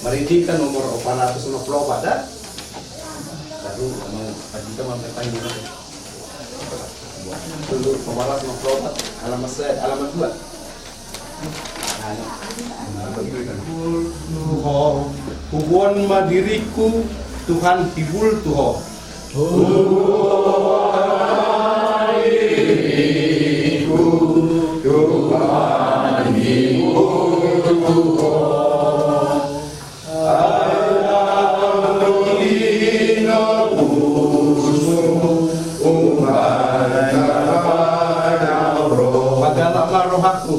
Maridikan nomor 454 dah. Lalu kita memperpanjang dulu 454 alamat 2. Hubuan madiriku Tuhan hibul Tuhan. Rohaku,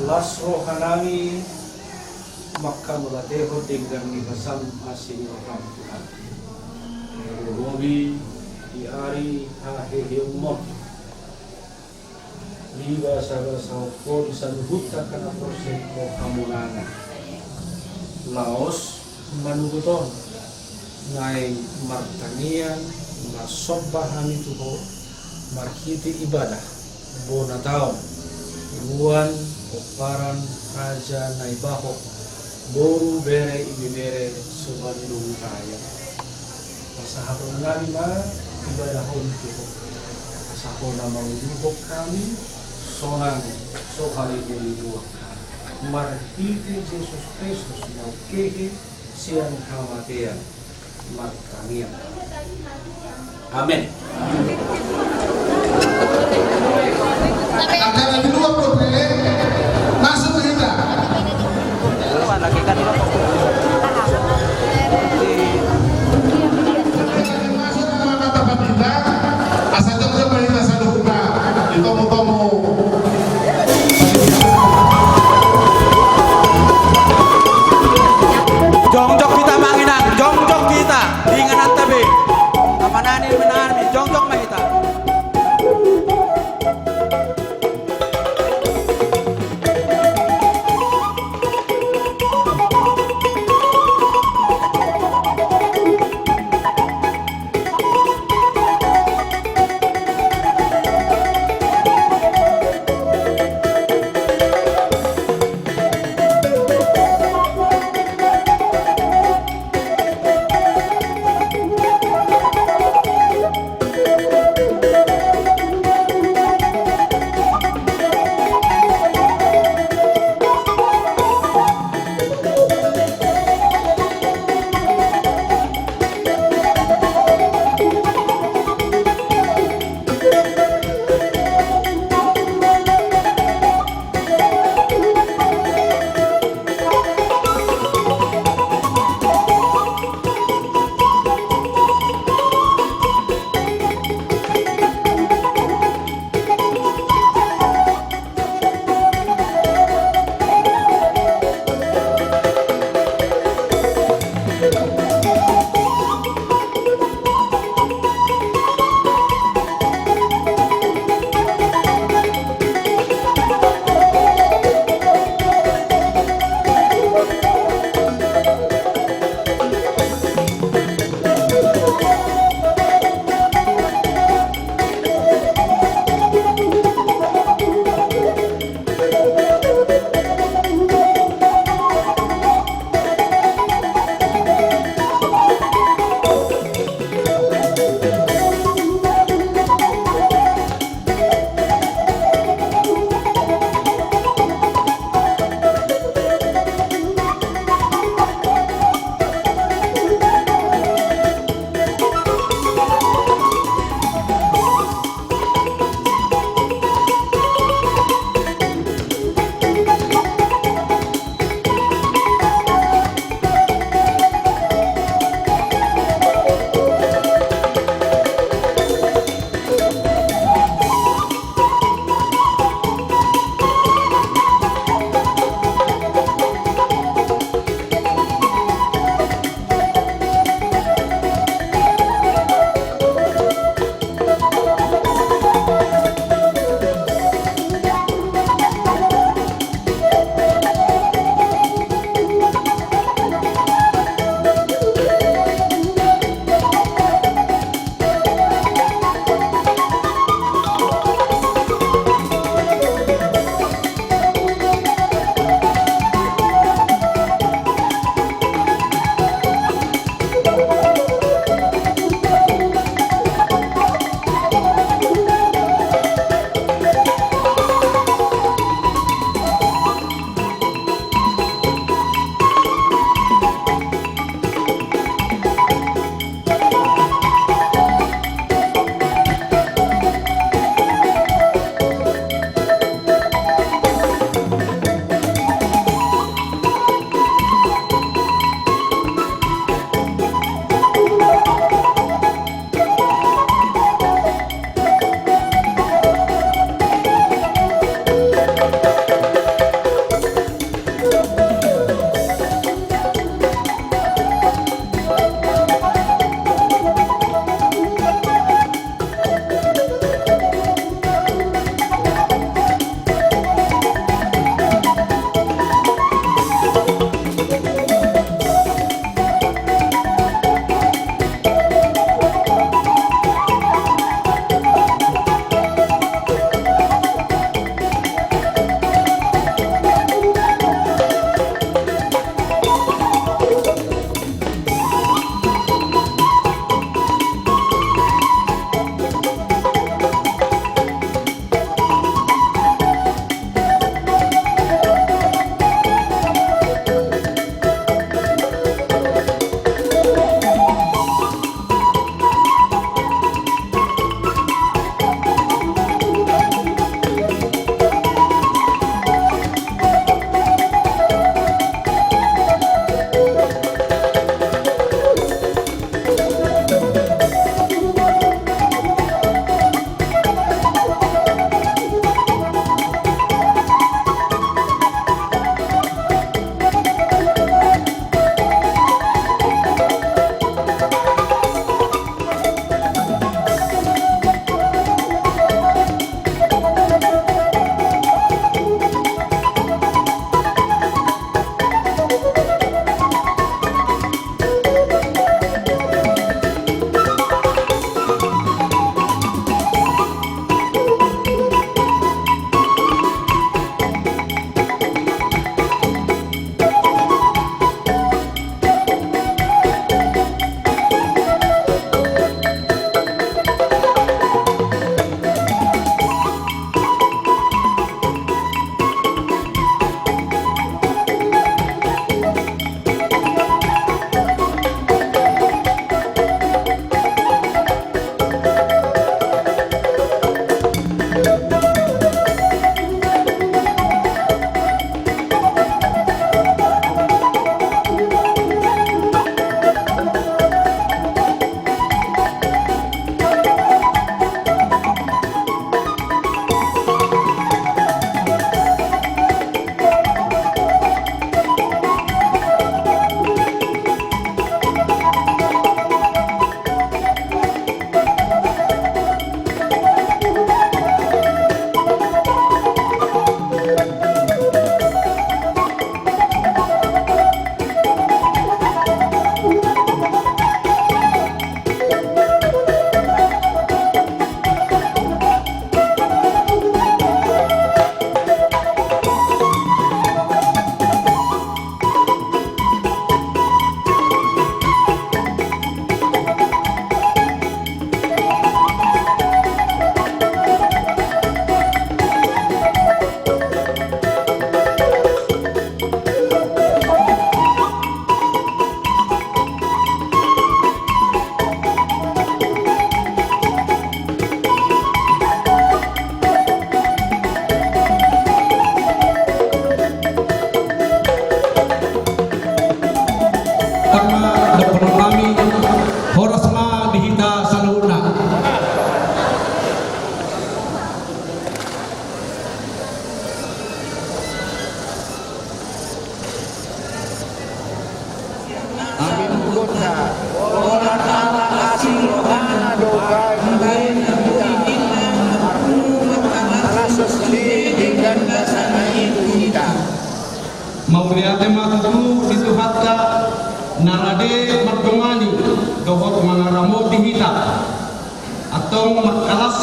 Las rohanani maka mulateho tinggang di basam asing orang Tuhan. Robi diari hahehe umum. Liba saga sauko disanuhuta kana proses rohamunana. Laos manuguton ngai martanian masobbahan itu markiti ibadah bona taon ibuan oparan raja naibaho boru bere ibi bere subandung kaya pasahapon nami ma ibadah itu pasahapon nama ujuhok kami sonang sohari beli dua markiti Yesus Kristus mau kehe siang kamatian martanian. Amin. Antara dua problem masuk kita. Lagi kan Masuk dalam kata baginda, asal itu berita saluhuna, ditomu-tomu. jongjok kita manginang, jongjok kita dinganan tabe. Kapanani menanami jongjok mah kita.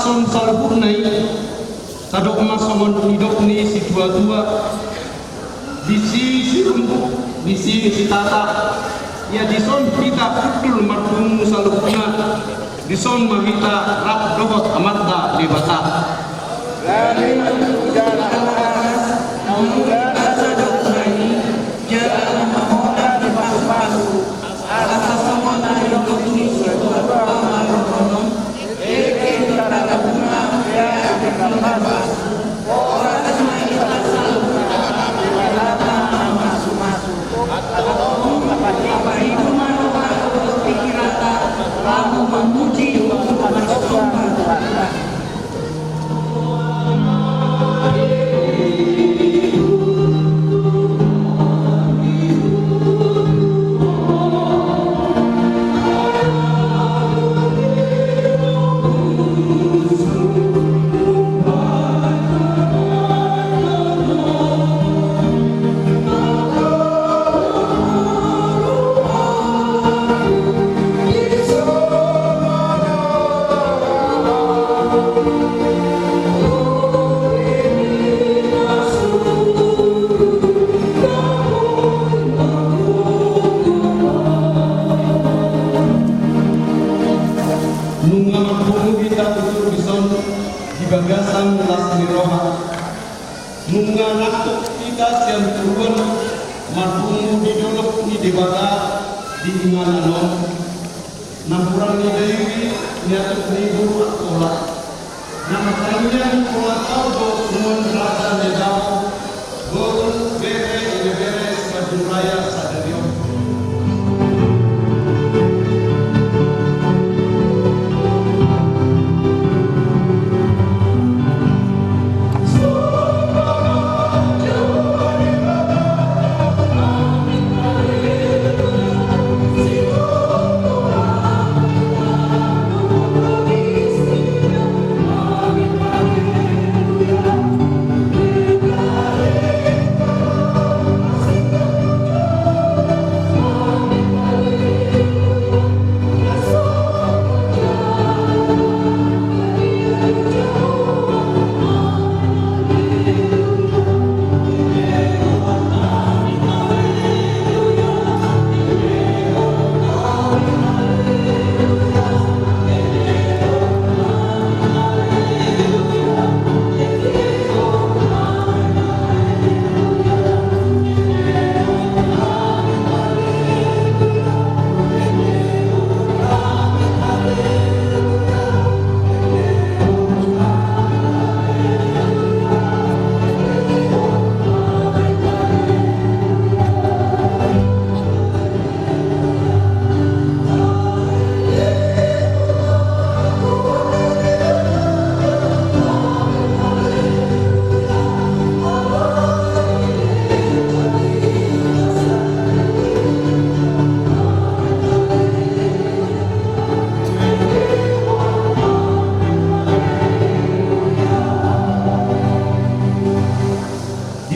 lason salburnai tadok masongon hidup ni si tua-tua bisi si rumput bisi si tata ya dison kita kutul marhum salbuna dison mahita rap dohot amatda di bata bagasan lasmi roha nunga nakuk kita siang turun marhum di dolok ni debata di ingana non nampurang ni dewi niatuk ni guru akola nama kalian kola tau do nuan rasa nedau gol bere sebajun raya sadarion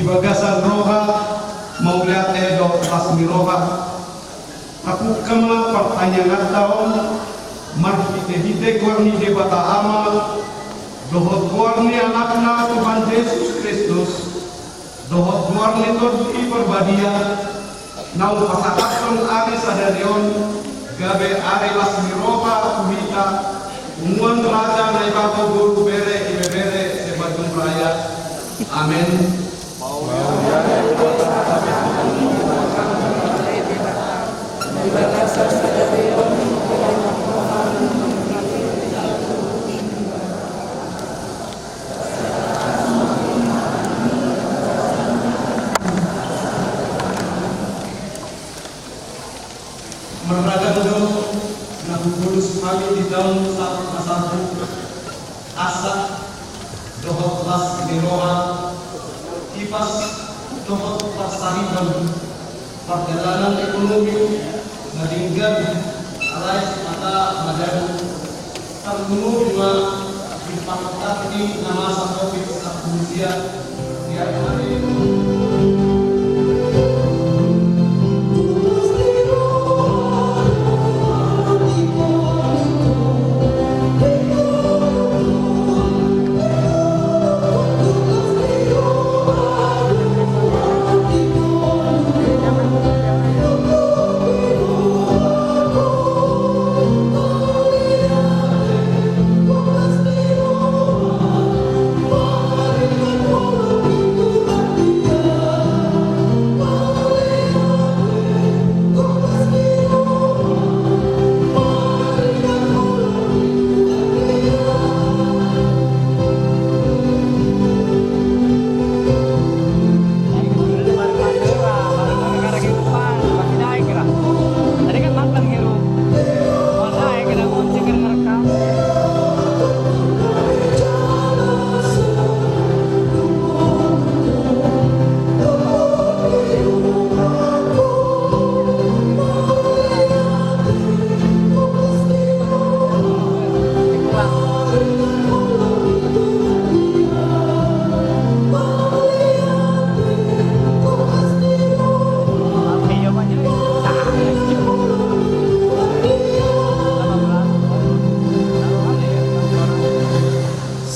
bagasan roha mauliat edo lasmi roha aku kama pertanyaan tahun marhite hite gorni debata amal dohot gorni anakna Tuhan Yesus Kristus dohot gorni todi perbadia nau pasakaton ari sadarion gabe ari lasmi roha kumita umuan raja naibako guru bere ibe bere sebajun raya amin. Meragam nabu kudus kami di dalam satu asa dohot las diroha kipas dohot pasariban perjalanan ekonomi meninggal alai mata badan terbunuh juga dipangkat di nama Covid Indonesia dia kemarin.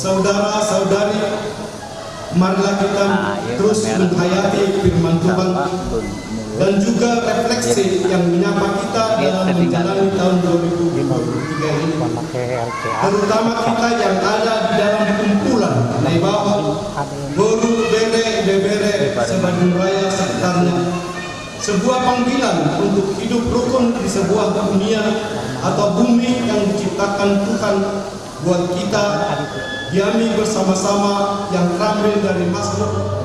saudara-saudari, marilah kita terus menghayati firman Tuhan dan juga refleksi yang menyapa kita dalam menjalani tahun 2023 ini. Terutama kita yang ada di dalam kumpulan di bawah Boru, Bere, Bebere, Sebandung Raya sekitarnya. Sebuah panggilan untuk hidup rukun di sebuah dunia atau bumi yang diciptakan Tuhan buat kita diami bersama-sama yang ramai dari makhluk.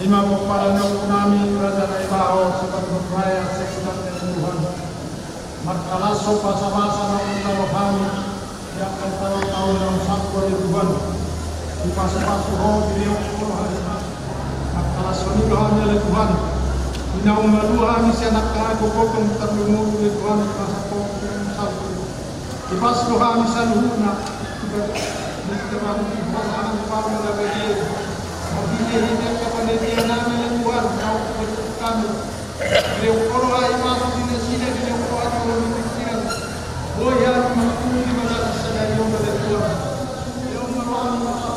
Lima kepala kami kerajaan Ibaho Sebandung Raya sekitarnya Tuhan. Markalah sopa sama-sama kita rohani yang akan tahun-tahun yang satu dari Tuhan. Di pasu-pasu roh di liang hari. Markalah sonulah oleh Tuhan. Ina umaluha ni siya nakakago ko kung terlumog ni Tuhan di masa ko kung satu. Di pasu roh ni siya luhuna. Di terang di bahasan para lagi. Hindi kepada dia namin ang Tuhan kau kami. Beliau koro ay masuk di sini beliau koro ay berpikiran. Boya mengikuti pada sadar yang dari Tuhan. Beliau meruang masuk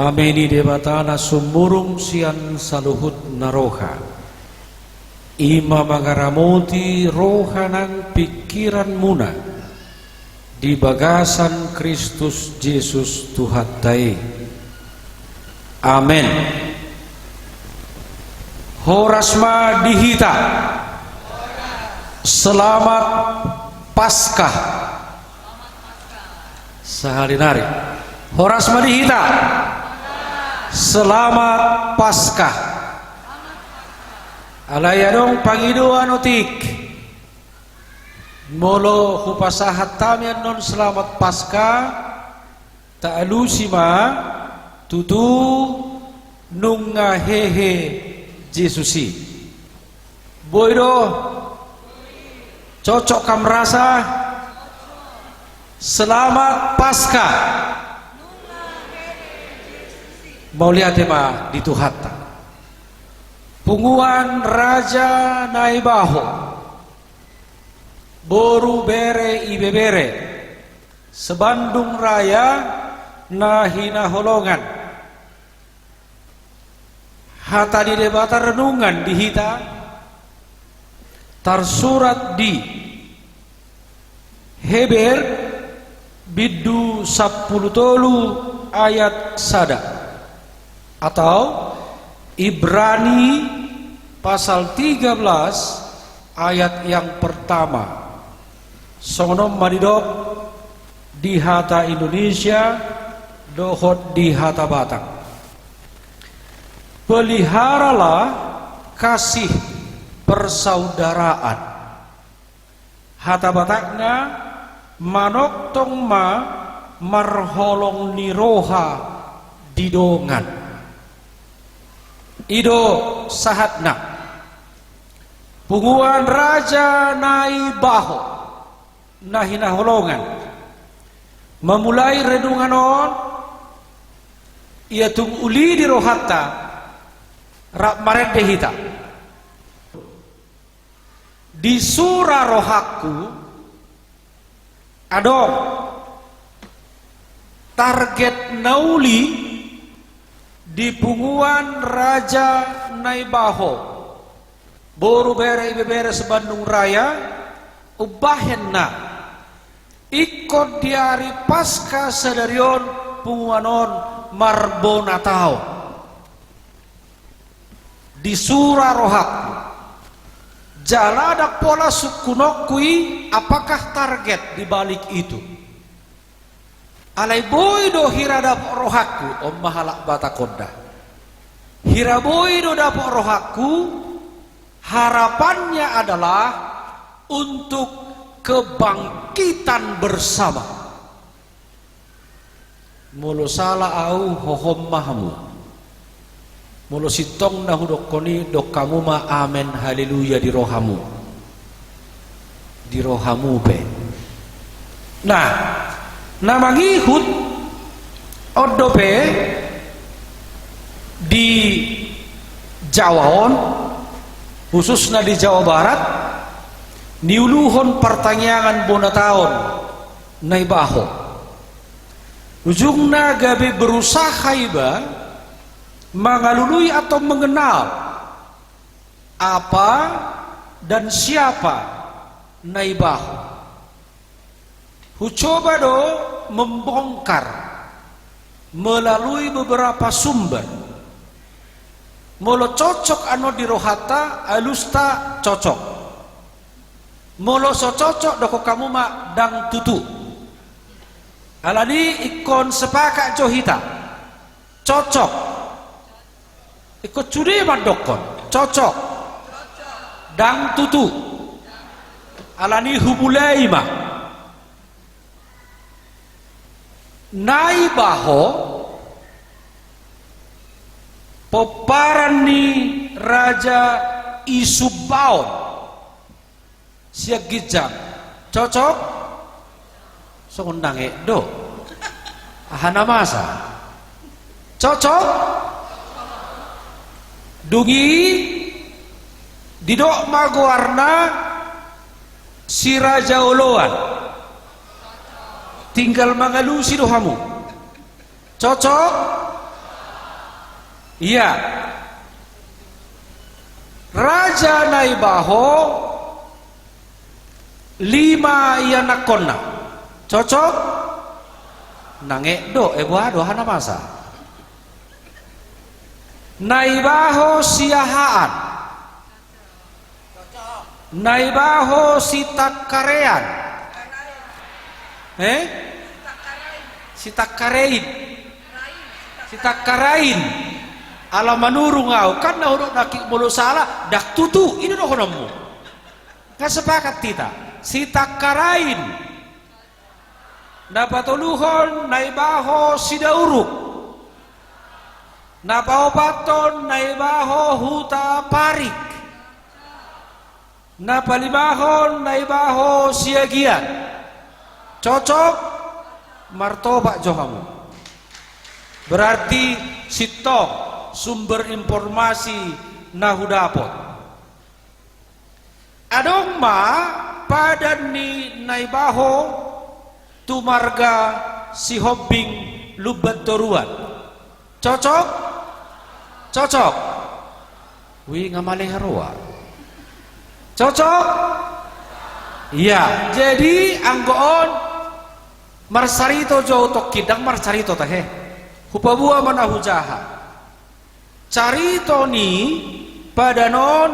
Mameni debatana sumurung sian saluhut naroha. Ima mangaramuti rohanang pikiran muna di bagasan Kristus Yesus Tuhan tai. Amin. Horasma dihita. Selamat Paskah. Sehari-hari. Horasma dihita. Selamat Paskah. Alayadong pangiduan utik. Molo hupasahat tamian non selamat Paskah. Ta'alusima tutu nunga hehe Jesusi. Boydo cocok kam rasa. Selamat Paskah. Mau lihat tema di Tuhata. Punguan Raja Naibaho. Boru bere ibebere. Sebandung Raya nahina holongan. Hata di debata renungan dihita. Tersurat di Heber Biddu 10 ayat sada atau Ibrani pasal 13 ayat yang pertama. Sonom madidok di hata Indonesia, dohot di hata Batak. Peliharalah kasih persaudaraan. Hata Bataknya manok tong ma marholong niroha didongan. Ido sahatna punguan Raja Naibaho nahina holongan memulai renungan on ia tung uli di rohata rak maret dehita di surah rohaku adong target nauli di punguan Raja Naibaho boru bere ibebere sebandung raya ubahenna ikut di hari Paskah sedarion punguanon marbona tao di surah rohaku jalada pola sukunokui apakah target di balik itu. Alai boy do hirada rohaku om mahalak batakonda. Hiraboy do dapok rohaku harapannya adalah untuk kebangkitan bersama. Mulu salah au hohom mahamu. Mulu sitong nahudok koni dok kamu ma amen haleluya di rohamu. Di rohamu pe. Nah, nama ngihut odope di Jawaon khususnya di Jawa Barat niuluhon pertanyaan bona tahun Naibaho ujungna gabe berusaha iba mengalului atau mengenal apa dan siapa Naibaho. Coba do membongkar melalui beberapa sumber. Molo cocok ano di rohata alusta cocok. Molo so cocok doko kamu mak dang tutu. Alani ikon sepakat johita cocok. Ikut curi madokon cocok. Dang tutu. Alani hubulai mak. Naibaho poparan ni Raja Isubaon siak gijang cocok songundang do ahana masa cocok dungi didok maguarna si Raja Oloan tinggal mengalusi dohamu cocok Iya. Raja Naibaho 5 yanakonna. Cocok? Nangek do buado hana masa. Naibaho siahaan. Naibaho sitakarean. Sitakarain. Ala manuru ngau kan na urut nakik mulu salah dak tutu ini doh nemu. Nggak sepakat kita. Sitakarain. Napatuluhon Naibaho sidauruk. Napaopaton Naibaho huta parik. Napalimahon Naibaho siagian. Cocok? Martoba jo kamu. Berarti sitok sumber informasi nahu dapot. Adong ma pada ni Naibaho tu marga si hobbing lubat toruan. Cocok? Cocok. Wi ngamalih harua. Cocok? Iya. Jadi anggoon marsarito jauh tok kidang marsarito teh. Hupabua mana hujaha. Carito ni pada non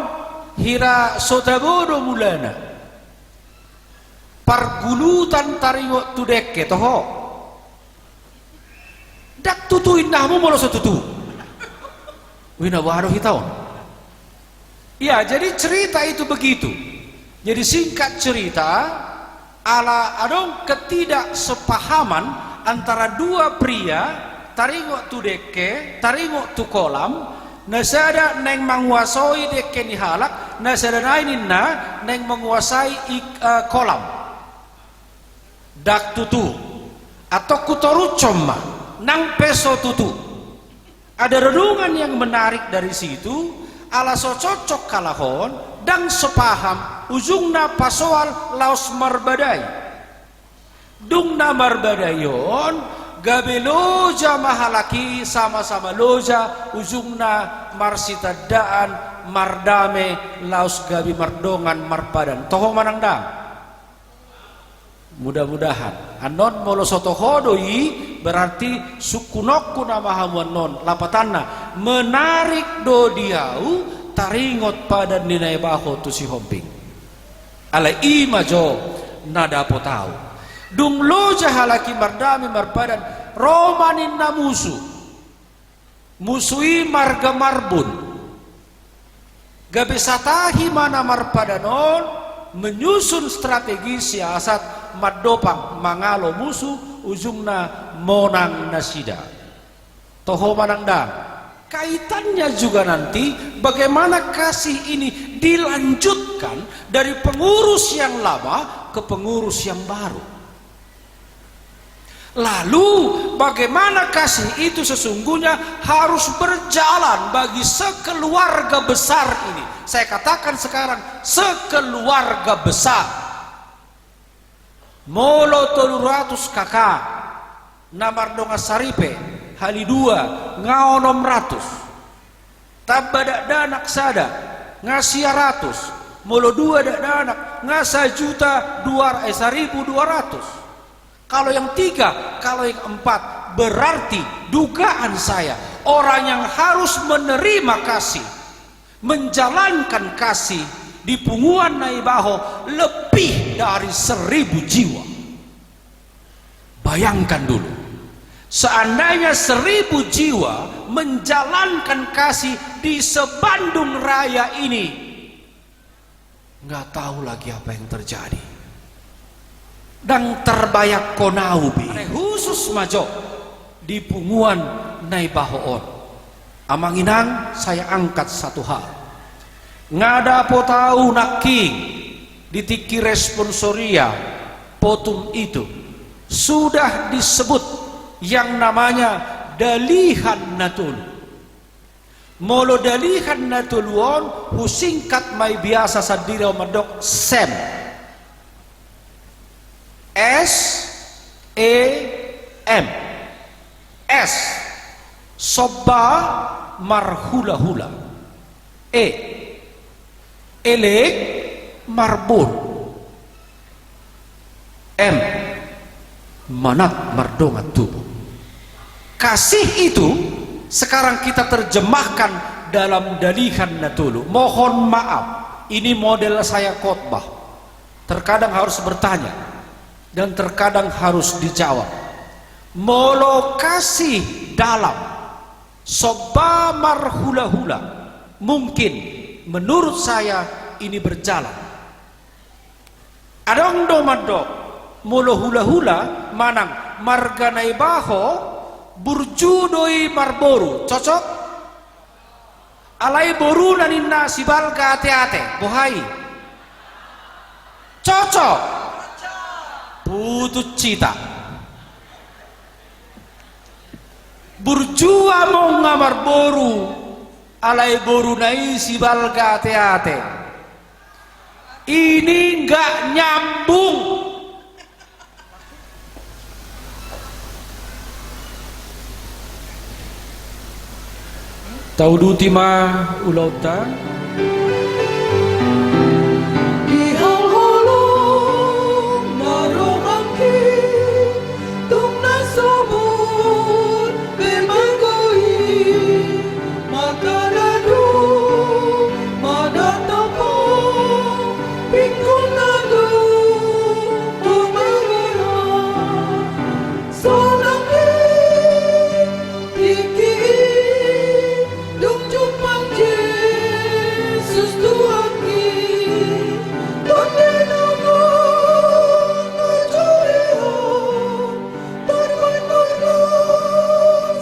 hira sotabodo mulana. Pargulutan taringo tudeke toho. Dak tutuin nahmu molo sotutu. Wina waro hitaon. Ya, jadi cerita itu begitu. Jadi singkat cerita, ala adong ketidaksepahaman antara dua pria, taringo tu deke, taringo tu kolam, nasada neng menguasai deke ni halak, nasada nainina neng menguasai kolam. Dak tutu atau kutoru coma, nang peso tutu. Ada renungan yang menarik dari situ. Ala so cocok kalahon dan sepaham ujungna pasoal laos marbadai dungna marbadayon gabe loja mahalaki sama-sama loja ujungna marsitadaan mardame laos gabi mardongan marpadan toho manangdang mudah-mudahan anon molo soto hodoi berarti sukunokku nama hamuan non lapatanna menarik do diau taringot pada ninai baho tu si homping ala imajo nada potau dung loja halaki mardami marpadan romanin na musui marga marbun gabisatahi mana marpadanon menyusun strategi siasat madopang mangalo musuh ujungna monang nasida toho manangdang kaitannya juga nanti bagaimana kasih ini dilanjutkan dari pengurus yang lama ke pengurus yang baru lalu bagaimana kasih itu sesungguhnya harus berjalan bagi sekeluarga besar ini saya katakan sekarang sekeluarga besar molo 300 kakak namar donga saripe hali 2 ngao 600 tabada danak sada ngasih 100 molo 2 danak ngasa juta 1.200 kalau yang 3 kalau yang 4 berarti dugaan saya orang yang harus menerima kasih menjalankan kasih di punguan Naibaho lebih dari 1.000 jiwa. Bayangkan dulu, seandainya 1.000 jiwa menjalankan kasih di sebandung raya ini, nggak tahu lagi apa yang terjadi. Dan terbayak konaubi khusus majo di punguan Naibahoon. Amanginang saya angkat satu hal. Ngada po tahu naking ditiki responsoria potum itu sudah disebut yang namanya dalihan natul. Molo dalihan natulwon husingkat may biasa sa diraw madok SEM. SEM. S. Soba marhula-hula. Elek marbun. Manat mardongat tubuh. Kasih itu sekarang kita terjemahkan dalam dalihan natulu. Mohon maaf, ini model saya khotbah. Terkadang harus bertanya dan terkadang harus dijawab. Molo kasih dalam soba marhula-hula, mungkin menurut saya ini berjalan. Adong domado molo hula-hula manang marganai baho burjudoi marboru, cocok? Alai boru naninna sibal ka ate-ate bohai, cocok? Putut cita burjua mau ngamar boru alai boru nai sibal ka ate-ate. Ini nggak nyambung. Tahu duti mah ulauta Di hal-halong narong aki tung nasobor bemagoi makanadu madatapo pikul nadu tumagera sonaki tiki dung jupang Jesus tuaki donde namo ngajoreho tarwan marlos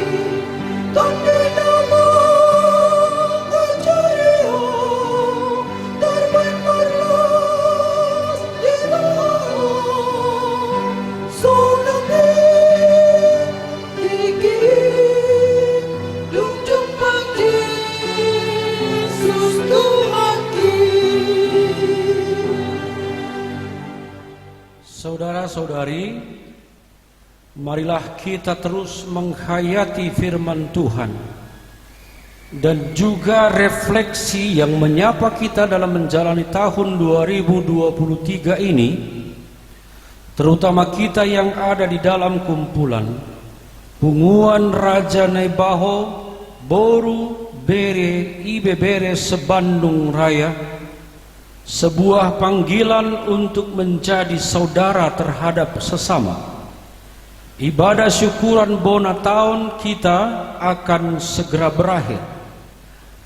nero solame tiki dung jupang Jesus tuaki. Saudara-saudari, marilah kita terus menghayati firman Tuhan dan juga refleksi yang menyapa kita dalam menjalani tahun 2023 ini, terutama kita yang ada di dalam kumpulan Punguan Raja Naibaho Boru Bere Ibe Bere Sebandung Raya, sebuah panggilan untuk menjadi saudara terhadap sesama. Ibadah syukuran bona tahun kita akan segera berakhir,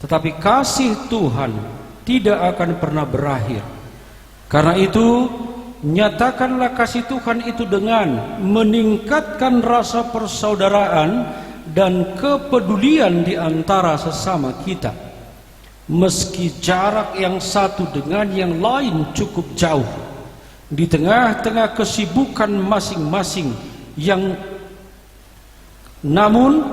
tetapi kasih Tuhan tidak akan pernah berakhir. Karena itu, nyatakanlah kasih Tuhan itu dengan meningkatkan rasa persaudaraan dan kepedulian di antara sesama kita. Meski jarak yang satu dengan yang lain cukup jauh, di tengah-tengah kesibukan masing-masing namun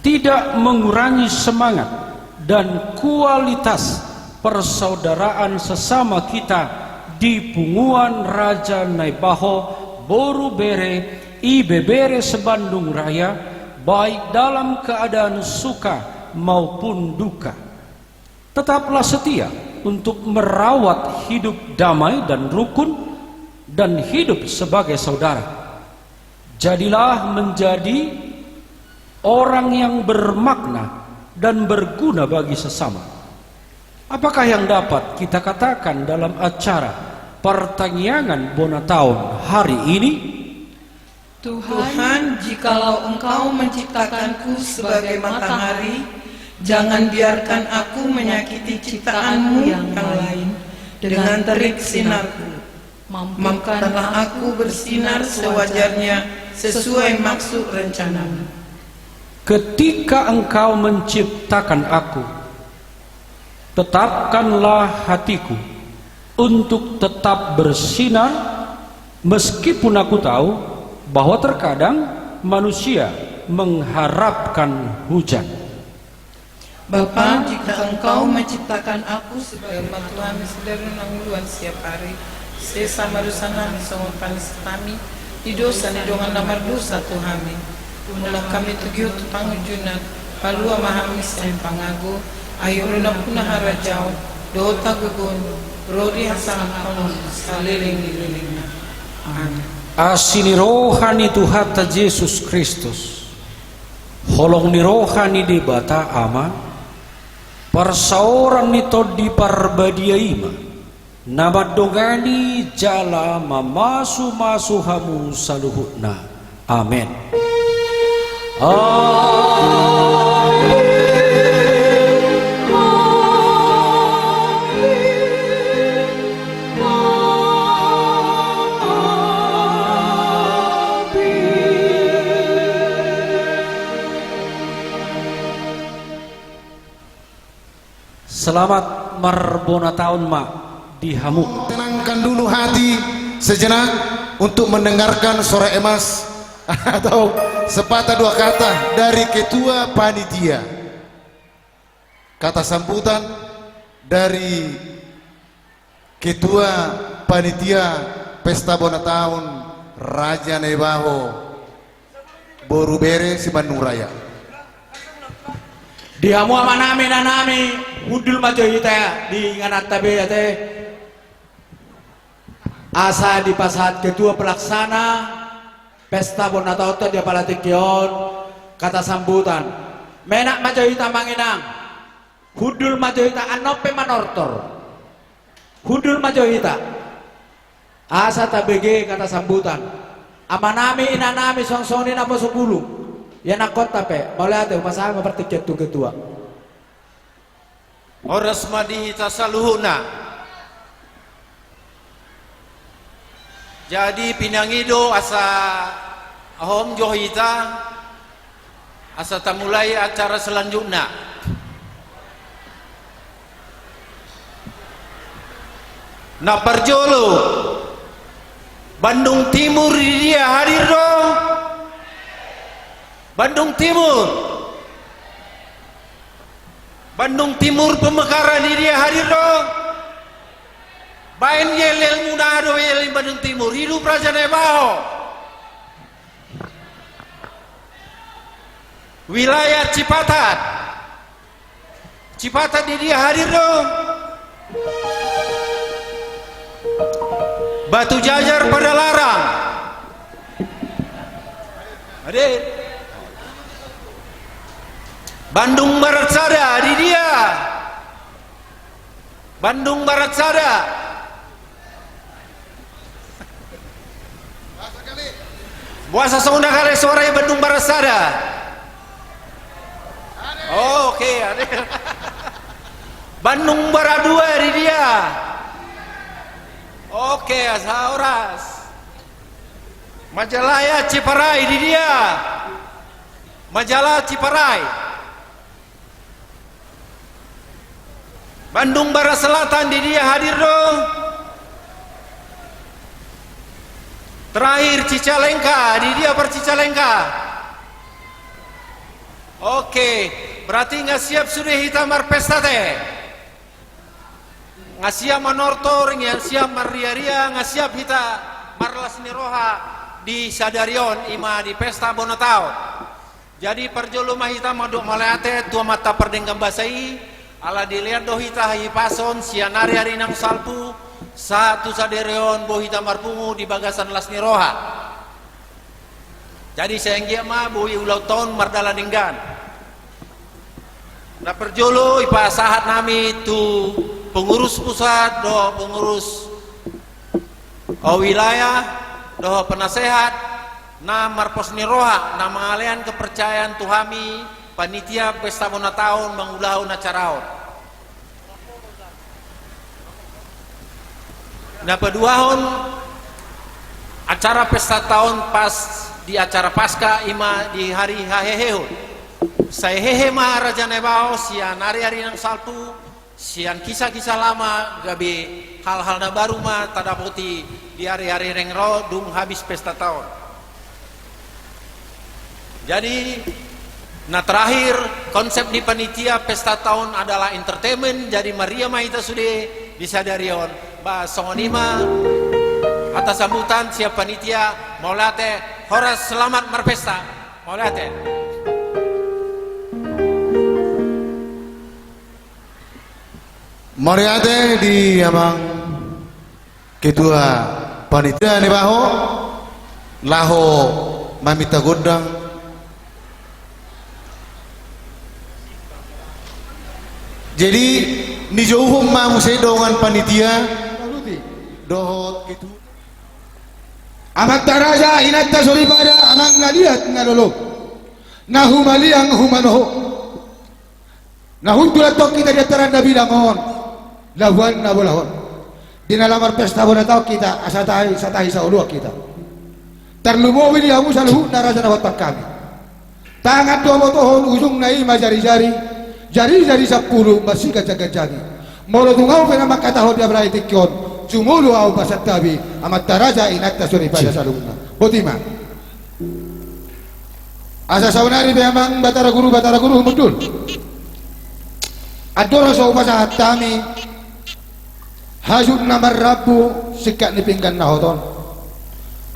tidak mengurangi semangat dan kualitas persaudaraan sesama kita di Punguan Raja Naibaho, Boru Bere, Ibebere Sebandung Raya, baik dalam keadaan suka maupun duka. Tetaplah setia untuk merawat hidup damai dan rukun dan hidup sebagai saudara. Jadilah menjadi orang yang bermakna dan berguna bagi sesama. Apakah yang dapat kita katakan dalam acara pertanyaan bona tahun hari ini? Tuhan, jikalau Engkau menciptakanku sebagai matahari, jangan biarkan aku menyakiti ciptaan-Mu yang lain dengan terik sinarku. Mampukanlah aku bersinar sewajarnya sesuai maksud rencana-Mu. Ketika Engkau menciptakan aku, tetapkanlah hatiku untuk tetap bersinar, meskipun aku tahu bahwa terkadang manusia mengharapkan hujan. Bapa, jika Engkau menciptakan aku sebagai Tuhan sederhana nanguluan setiap hari, sesama dosana misalnya panis kami, di dosa di dongan namar dosa Tuhami. Mula kami tugiu tutang ujunan, palua mahamis yang pangago, ayuruna punah harajau, dota gugun, rodi hasangan konon, saliling-lilingna. Amin. Asini rohani Tuhan Yesus Kristus, holong ni rohani di bata ama, persauran nito di parbadia ima, nama dongani jala mamasu hamu saluhutna. Amin. Selamat marbona tahun mak di Hamuk. Tenangkan dulu hati sejenak untuk mendengarkan suara emas atau sepatah dua kata dari ketua panitia. Kata sambutan dari ketua panitia pesta bona tahun Raja Naibaho Boru Bere Sebandung Raya. Di hamu amanami nanami hudul majo kita di nganat tabe ate asa di pasat ketua pelaksana pesta bona tahun dia palatikion kata sambutan menak majo kita manginang hudul majo kita anope manortor hudul majo kita asa tabege kata sambutan amanami inanami songsoni napa 10 ya nakot tape boleh ada masalah bertiket tu ketua Oras madihi tasaluhuna. Jadi pinangido asa ahom johita asa tamulai acara selanjutnya. Na parjolo Bandung Timur dia hadir dong. Bandung Timur pemekaran ini dia hadir dong. Bain yelel munado yelel Bandung Timur hidup Raja Naibaho. Wilayah Cipatat ini dia hadir dong. Batu Jajar pada larang. Hadir. Bandung Barat Sada di dia. Bandung Barat Sada. Buasa Sonda kali suaranya Bandung Barat Sada. Oke, ada. Bandung Barat 2 di dia. Oke, Asauras. Majalaya Ciparai di dia. Majalah Ciparai. Bandung Barat Selatan di dia hadir dong. Terakhir Cicalengka di dia Cicalengka. Oke, berarti nggak siap sudah hitamar pesta teh. Nggak siap manortor, nggak siap maria-ria, nggak siap hita marlas niroha di Sadarion ima di pesta Bonotau. Jadi perjolo mah hita maduk maleate tua mata perdenggam basai ala dilihat doh hita hipason sianari hari nang salpu satu Sadarion boh hita marpungu di bagasan las niroha. Jadi sayangnya mah boh ulau tahun mardala dinggan. Nah perjolo ipa sahat nami tu pengurus pusat do pengurus wilayah do penasehat na marpos niroha na mengalian kepercayaan tuhami panitia pesta bona tahun mengulahun acaraon. Nah peduahon acara pesta tahun pas di acara pasca ima di hari haheheho saya hehe mah Raja Nebao sian hari-hari nang saltu sian kisah-kisah lama gabe hal-hal na baru mah tadaputi di hari-hari rengro dung habis pesta tahun. Jadi nah terakhir konsep di panitia pesta tahun adalah entertainment. Jadi Maria mah itu sudah disadarion bah songonima atas sambutan siap panitia mau late horas selamat berpesta mau late. Moriate di amang ketua panitia ni baho laho mamita gondang jadi ni jauh mamu sedongan panitia dohot itu Amat taraja inatta soribada amang ngaliat ngalolo nahumaliang humanoho nahuntulat kita di antara nabi langon lawan nabolahon di nalamar pesta bonatau kita asatahi saulua kita terlumowi di amu saluhu naraja nawat kami tangan dua motohon ujung nai majari-jari jari-jari 10 masih gajah-gajani molo tungau pena makataho dia berai tikyon cumulu au pasat tabi amat taraja inatta suri pada saluna botima asa saunari be amang batara guru mudul adoro so pasahat tami hajud namar rabu sikat ni pinggan nahoton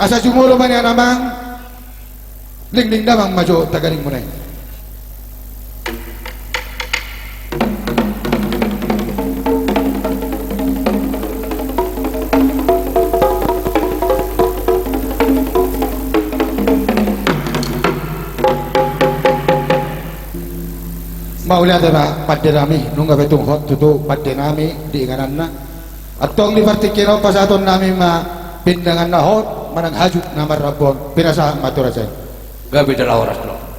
asa cumulu mani anamang ling damang majo tagaring munay maulia deba padde nami nunga betung hot tutu padde nami di ingananna atong di partikino pasaton nami ma pindangan na hot manang hajut namar rabon pinasa maturasen gabi dala oras lo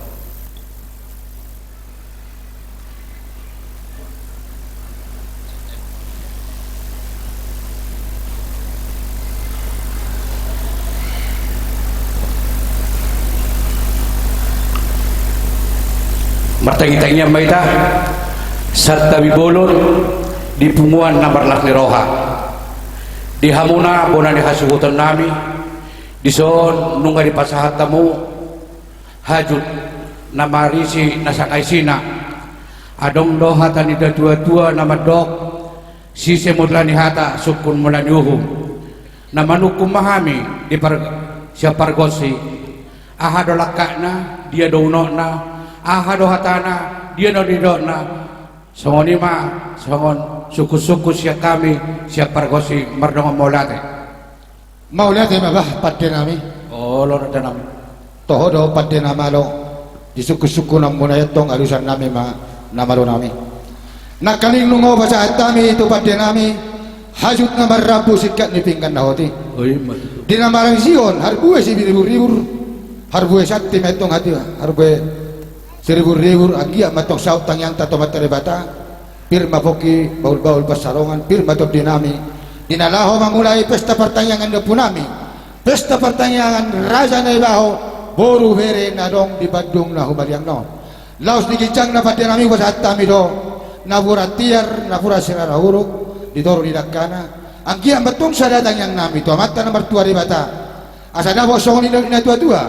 martang-tangnya maita sarta bibolon di punguan namar lakni roha di hamuna bona di hasugutan nami di son nunga di pasahatamu hajut namarisi nasakay sina adong doha tanida dua-dua nama dok sise mudlani hata sukun mulani uhum namanukum mahami di siapargosi ahado lakakna dia dounokna ahado hatana dia no didokna songonima songon suku-suku siap kami siap pargosi mardongo maulate mabah padde nami oh lor nami toho do padde nama lo di suku-suku nam munayatong alusan nami ma namalo nami Nakaling lungaw pa sa atami ito pati nami hajut na marabu sikat ni pinggan na hoti. Di na marang siyon harbuwe si biribur-ribur harbuwe sakti metong hati harbuwe seribur-ribur agia matong sautang yang tato materi bata pirma poki baul-baul pasarongan pirma top dinami dinalaho mangulai pesta pertanyaan na punami pesta pertanyaan raja na ibaho boru here na dong di Badung na humaliang no laos di kijang na pati nami was atami do nabura tiar nabura sirara huruk didoro di dakana ang kia matong sadatang yang nami to mata nomor tua di bata asada bosong na tua-tua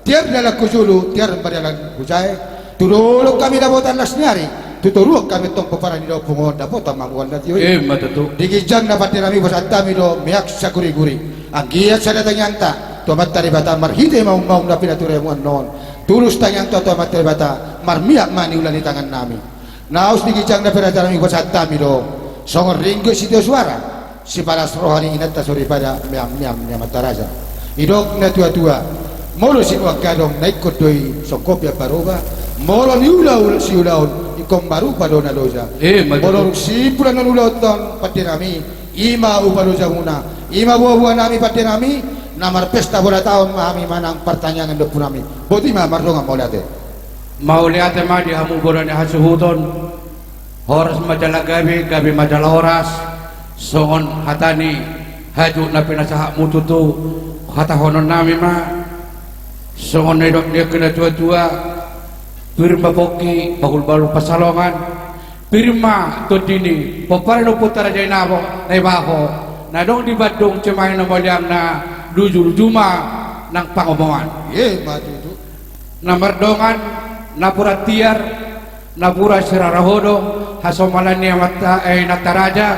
tiar dalam kusulu tiar badalang kucai tudulog kami dapotan las nyari tuturuk kami tong peparan di daw pungon dapotan manguan dati matutu digijang na pati nami was atami do miyak sa guri-guri ang kia sadatang yang ta to mata di bata marhide maung-maung na pinaturemuan non tulus tanyang to mata di bata marmiyak mani ulan di tangan nami naus digijang na pinaturemuan was atami do songor ringgo si suara si palas rohani inat tasuri pada miam mataraja idok na tua-tua molo si uang kadong naik kodoi sokopya paroba molo ni ulaul si ulaul ikom baru pado na doja molo si pulan na ulaul ton pati nami ima upaloja muna ima buah-buah nami pati nami namar pesta bola tahun mahami manang pertanyaan do punami boti ma mardonga mau liate ma di hamu borane hasuhuton horas majalah gabi majalah horas songon hatani haju na pinasahak mututu hata honon nami ma songon nedok dia kena tua-tua pirma poki bahul-bahul pasalongan pirma todini paparan putara jainabo naibaho nadong di Badung cemai na molyam na dujul juma nang pangomongan matutu na mardongan na puratiar na pura sirarahodo hasomalan niya mata nataraja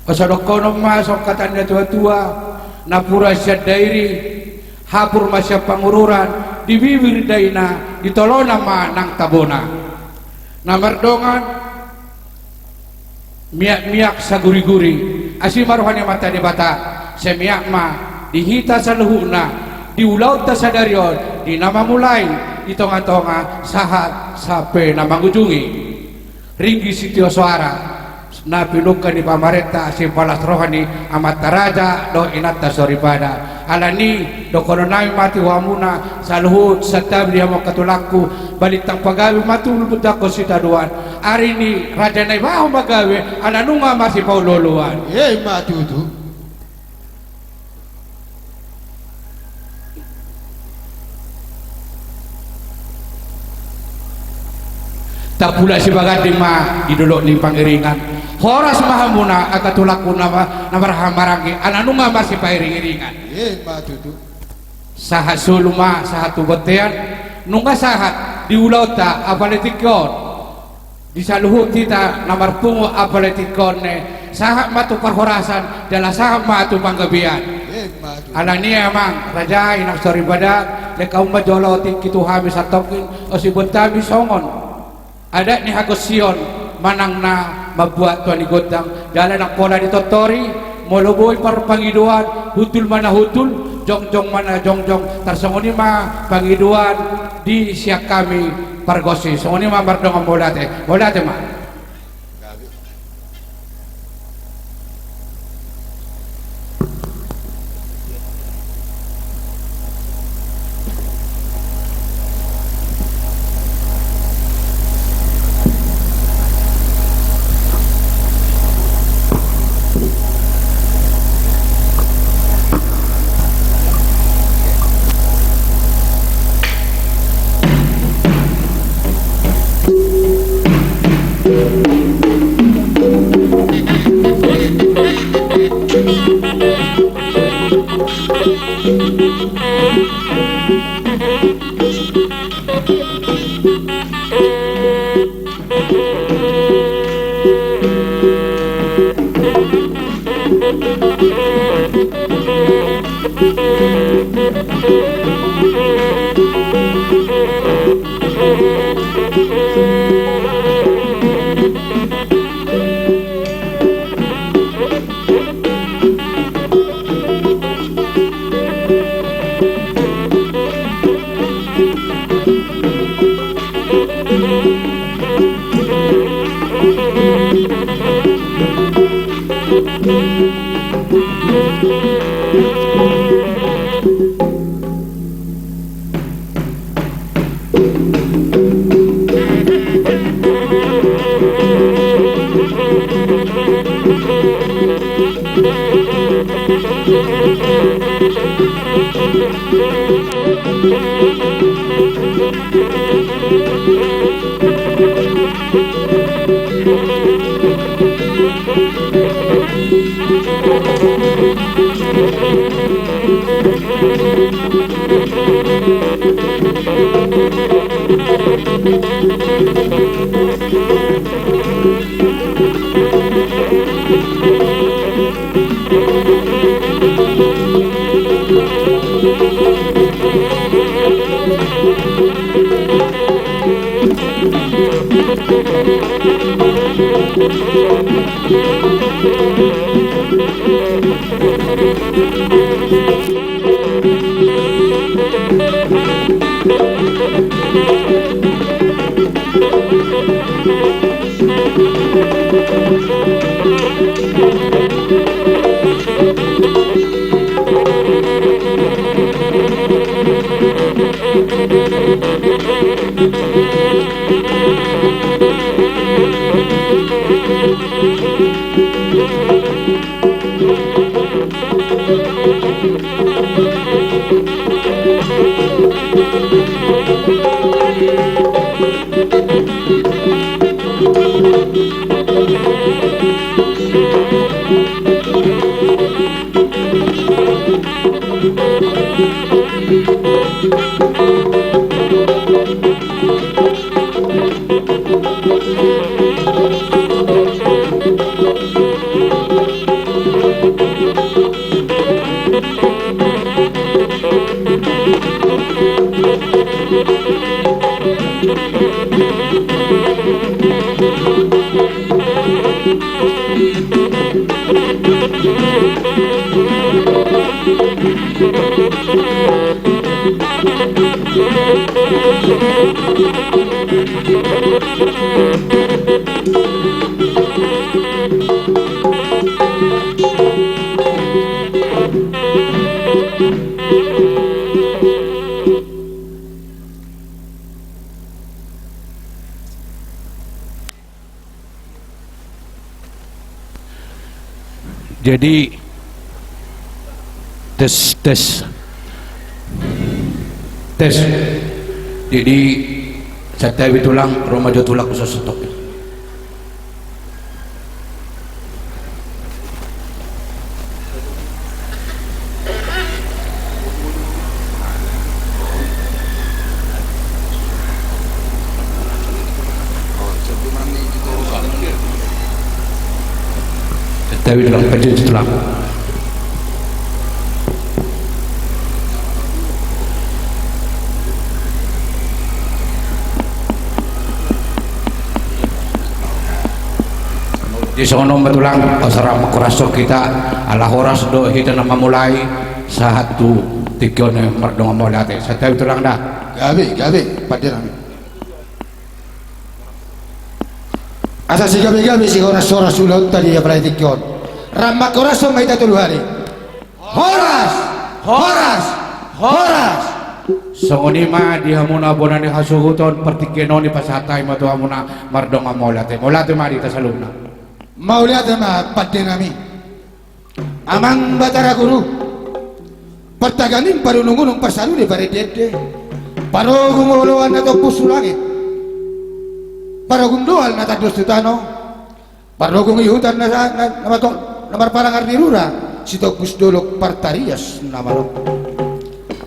kasadokono masok katanya tua-tua na pura siya dairi hapur masya pangururan di bibir daina ditolona ma nang tabona na mardongan miak-miak sa guri-guri asimaruhan mata di bata semiak ma dihita sa luhuna diulaw ta sa darion di nama mulai itonga-tonga sahat sape na mangujungi ringgi sitio suara na pinukan ni pamarenta si palas rohani amat taraja do inata soribada alani do koronai mati wamuna saluhut satabri mo katulaku balitang pagawi matul budako si taduan ari ni raja na ibaho magawe ananunga masi pauloluan matutu tak pula si bagati ma idulok ni pangiringan horas mahamuna akatulaku nama marhamarangi ananunga masih pairing-iringan matutu sahat suluma sahat tubetean nunga sahat diulauta apaletikon disaluhut kita namar pungo apaletikon ne sahat matu perhorasan dalam sahat matu panggabian alania mang rajai nak sori badak le kaum majoloti kitu habis atokin osibentami songon ada ni hagosion manang na mabuat tuan igotang dalam nak pola ditotori moloboy par pangiduan hutul mana hutul jongjong mana jongjong tarsongoni ma pangiduan di siak kami pargosi songoni ma mardong molate ma Jadi tes. Jadi saya tulang rumah jo tulak khusus stok. Tapi dalam kajian tulang. Di sono betulang pasara makuraso kita ala horas do hita nama mulai satu tiga ne merdong molate saya betulang dah gabi padiran asa si gabi si horas sulot tadi ya pala tikion ramak koraso may tatuluh hari horas songonima di hamuna bonan di hasuhuton pertikeno ni pasatay matu hamuna mardong molate mari tasaluna mau lihat sama padenami amang batara guru pertaganin parunungunung pasalu di bare dede parogum oloan atau pusulangit parogum doal nata dostutano parogum ihutan namar parangar dirura sito kusdolok partarias namarot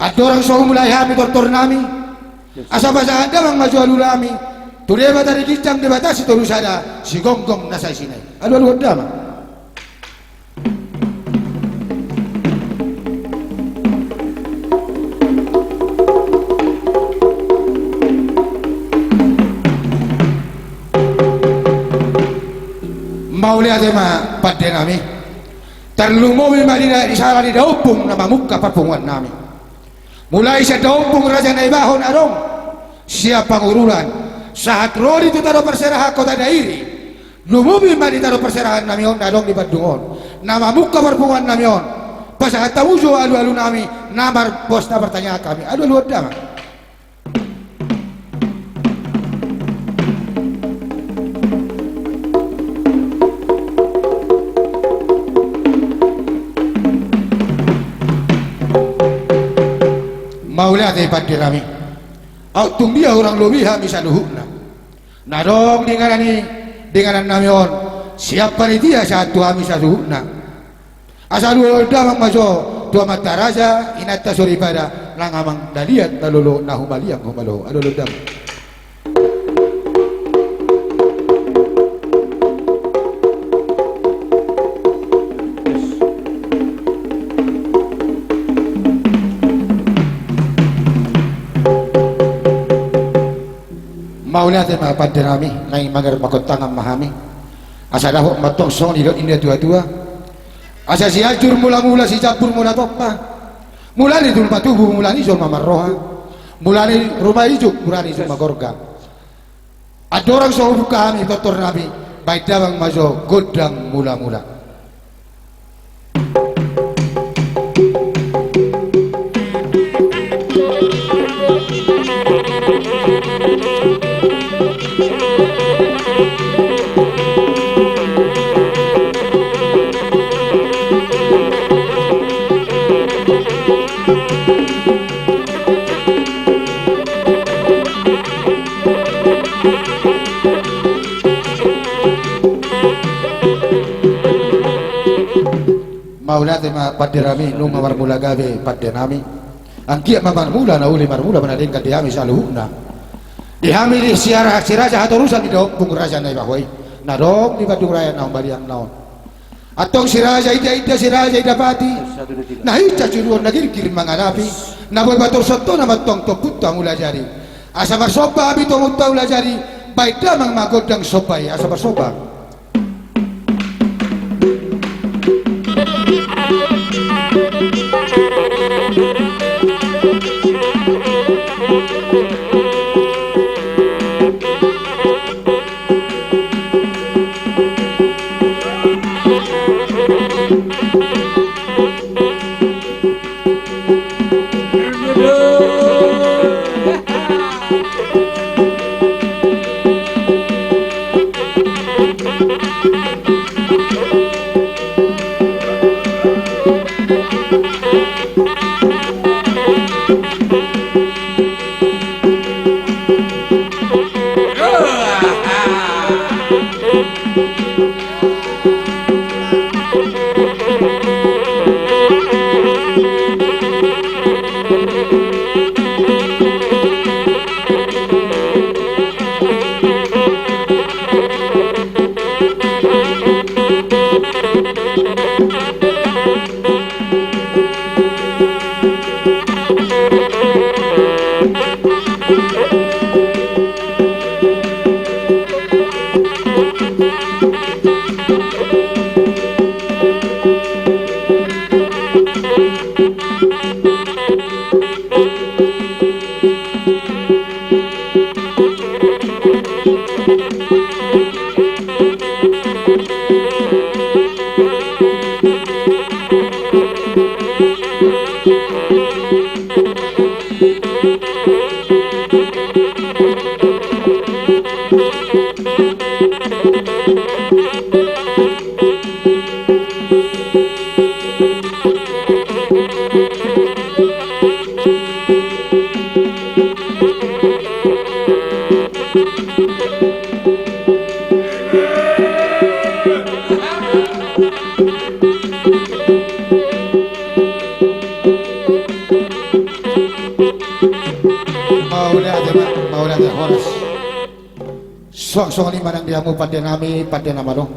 ada orang soal mulai hami tortor nami asa basa ada mang maju alulami Turiya batari kijang dibatasi terus ada si gonggong nasa sini. Aduh dama. Mau lihat ma pada nami. Terlumowi madina di salah di daupung nama muka papungan nami. Mulai sa daupung raja naibahon arong siapa ngurulan. Saat rodi itu taruh perserahan kota dairi lumumi mari taruh perserahan nami on nadong di Bandungon nama muka perpungan namion pas kata ujo alu-alu nami namar bos na bertanya kami alu-alu ada mau lihat pada kami tung dia orang lebih habis aluhukna nadong dengan namion siapa dia satu habis aluhukna asal damang maso dua mata raja inata suri pada langamang daliat dalolo nahumaliang humalo alolo dam maulah tema pada kami naik magar makotangan mahami asa dahok matong song di ini dua-dua asa si ajur mula-mula si campur mula topa mula ni dulma tubuh mula ni zulma marroha mula ni rumah ijuk mula ni zulma gorga ada orang sohuh kami doktor nabi baik dawang mazo godang mula-mula maulah tema pada kami lu mawar mula gabe pada kami angkia mamar mula na uli mar mula manading ka diami saluhuna dihami di siara siraja atau rusan di dok pung raja nai bahoi na dok di badung raya naon baliang naon atong siraja ida siraja ida pati nah ita ciruan nagir kirim manganapi na boy batur soto na matong toputta mula jari asa barsoba abi tomutta mula jari baik damang magodang sobai asa barsoba maulah horas soang-soang lima nang diamu pada nami pada nama dong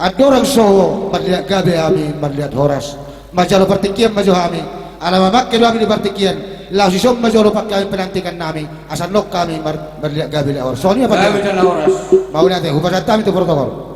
ada orang soho melihat gabe kami melihat horas majalo pertikian majo kami alamamak kedo kami di pertikian lau sisom majalo pakai penantikan nami asal nok kami melihat gabe horas soalnya pada horas maulah teh hubatan itu protokol